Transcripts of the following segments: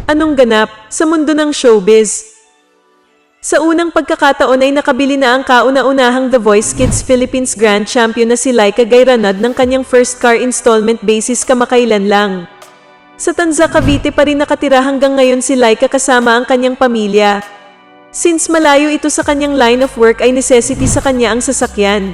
Anong ganap sa mundo ng showbiz? Sa unang pagkakataon ay nakabili na ang kauna-unahang The Voice Kids Philippines Grand Champion na si Laika Gayranod ng kanyang first car installment basis kamakailan lang. Sa Tanza, Cavite pa rin nakatira hanggang ngayon si Laika kasama ang kanyang pamilya. Since malayo ito sa kanyang line of work ay necessity sa kanya ang sasakyan.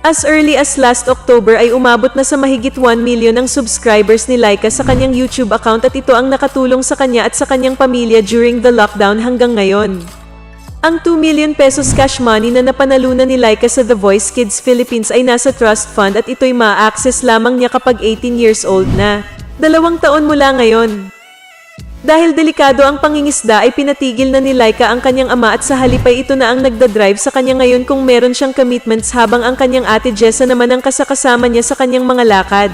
As early as last October ay umabot na sa mahigit 1 million ang subscribers ni Laika sa kanyang YouTube account at ito ang nakatulong sa kanya at sa kanyang pamilya during the lockdown hanggang ngayon. Ang 2 million pesos cash money na napanalunan ni Laika sa The Voice Kids Philippines ay nasa trust fund at ito'y ma-access lamang niya kapag 18 years old na. 2 taon mula ngayon. Dahil delikado ang pangingisda ay pinatigil na ni Laika ang kanyang ama at sa halip ay ito na ang nagdadrive sa kanya ngayon kung meron siyang commitments habang ang kanyang ate Jessa naman ang kasakasama niya sa kanyang mga lakad.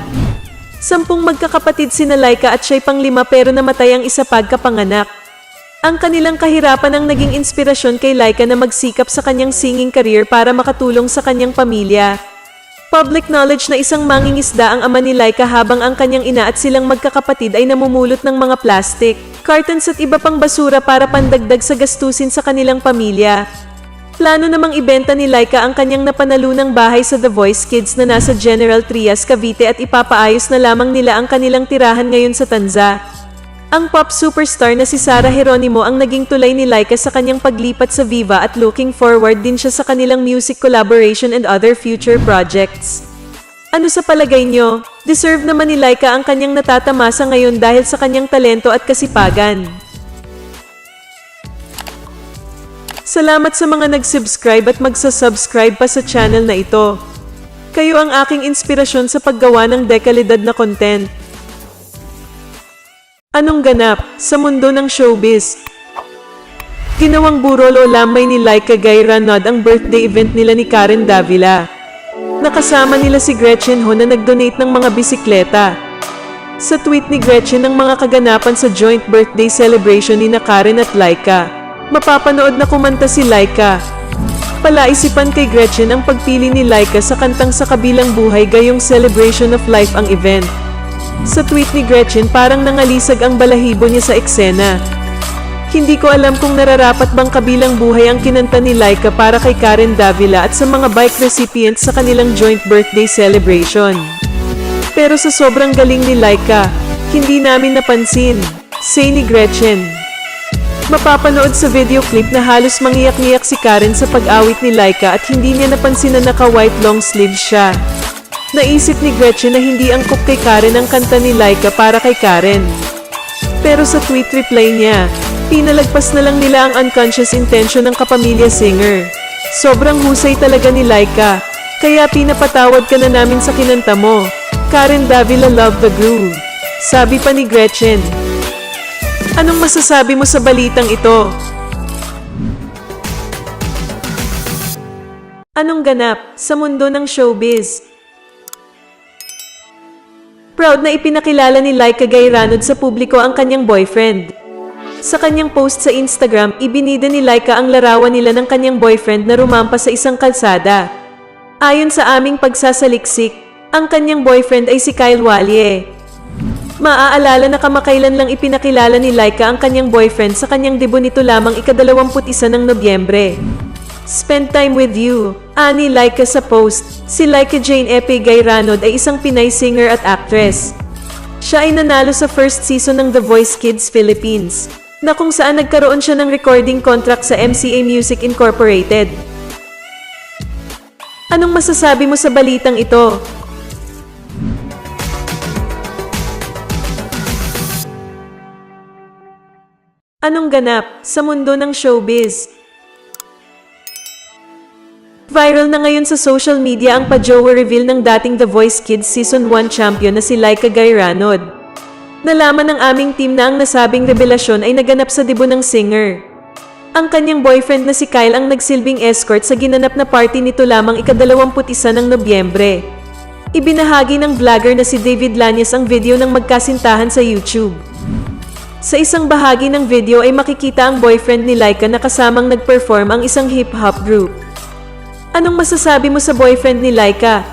10 magkakapatid sina Laika at siya'y pang-5 pero namatay ang isa pagkapanganak. Ang kanilang kahirapan ang naging inspirasyon kay Laika na magsikap sa kanyang singing career para makatulong sa kanyang pamilya. Public knowledge na isang mangingisda ang ama ni Laika habang ang kanyang ina at silang magkakapatid ay namumulot ng mga plastic, cartons at iba pang basura para pandagdag sa gastusin sa kanilang pamilya. Plano namang ibenta ni Laika ang kanyang napanalunang bahay sa The Voice Kids na nasa General Trias, Cavite at ipapaayos na lamang nila ang kanilang tirahan ngayon sa Tanza. Ang pop superstar na si Sarah Geronimo ang naging tulay ni Laika sa kanyang paglipat sa Viva at looking forward din siya sa kanilang music collaboration and other future projects. Ano sa palagay nyo? Deserve naman ni Laika ang kanyang natatamasa ngayon dahil sa kanyang talento at kasipagan. Salamat sa mga nag-subscribe at magsa-subscribe pa sa channel na ito. Kayo ang aking inspirasyon sa paggawa ng dekalidad na content. Anong ganap sa mundo ng showbiz? Ginawang burol o lambay ni Laika Gayranod ang birthday event nila ni Karen Davila. Nakasama nila si Gretchen Ho na nag-donate ng mga bisikleta. Sa tweet ni Gretchen ng mga kaganapan sa joint birthday celebration ni Karen at Laika, mapapanood na kumanta si Laika. Palaisipan kay Gretchen ang pagpili ni Laika sa kantang Sa Kabilang Buhay gayong celebration of life ang event. Sa tweet ni Gretchen parang nangalisag ang balahibo niya sa eksena. Hindi ko alam kung nararapat bang Kabilang Buhay ang kinanta ni Laika para kay Karen Davila at sa mga bike recipients sa kanilang joint birthday celebration. Pero sa sobrang galing ni Laika, hindi namin napansin, say ni Gretchen. Mapapanood sa video clip na halos mangiyak-ngiyak si Karen sa pag-awit ni Laika at hindi niya napansin na naka-white long sleeves siya. Naisip ni Gretchen na hindi angkop kay Karen ang kanta ni Laika para kay Karen. Pero sa tweet reply niya, pinalagpas na lang nila ang unconscious intention ng kapamilya singer. Sobrang husay talaga ni Laika, kaya pinapatawad ka na namin sa kinanta mo. Karen Davila love the groove. Sabi pa ni Gretchen. Anong masasabi mo sa balitang ito? Anong ganap sa mundo ng showbiz? Proud na ipinakilala ni Laika Gayranod sa publiko ang kanyang boyfriend. Sa kanyang post sa Instagram, ibinida ni Laika ang larawan nila ng kanyang boyfriend na rumampa sa isang kalsada. Ayon sa aming pagsasaliksik, ang kanyang boyfriend ay si Kyle Wallie. Maaalala na kamakailan lang ipinakilala ni Laika ang kanyang boyfriend sa kanyang debut nito lamang ika-21 ng Nobyembre. Spend time with you, ani Laika sa post. Si Laika Jane Epe Gayranod ay isang Pinay singer at actress. Siya ay nanalo sa first season ng The Voice Kids Philippines, na kung saan nagkaroon siya ng recording contract sa MCA Music Incorporated. Anong masasabi mo sa balitang ito? Anong ganap sa mundo ng showbiz? Viral na ngayon sa social media ang pa-jowa reveal ng dating The Voice Kids Season 1 champion na si Laika Gayranod. Nalaman ng aming team na ang nasabing revelasyon ay naganap sa debut ng singer. Ang kanyang boyfriend na si Kyle ang nagsilbing escort sa ginanap na party nito lamang ika-21 ng Nobyembre. Ibinahagi ng vlogger na si David Lanyas ang video ng magkasintahan sa YouTube. Sa isang bahagi ng video ay makikita ang boyfriend ni Laika na kasamang nag-perform ang isang hip-hop group. Anong masasabi mo sa boyfriend ni Laika?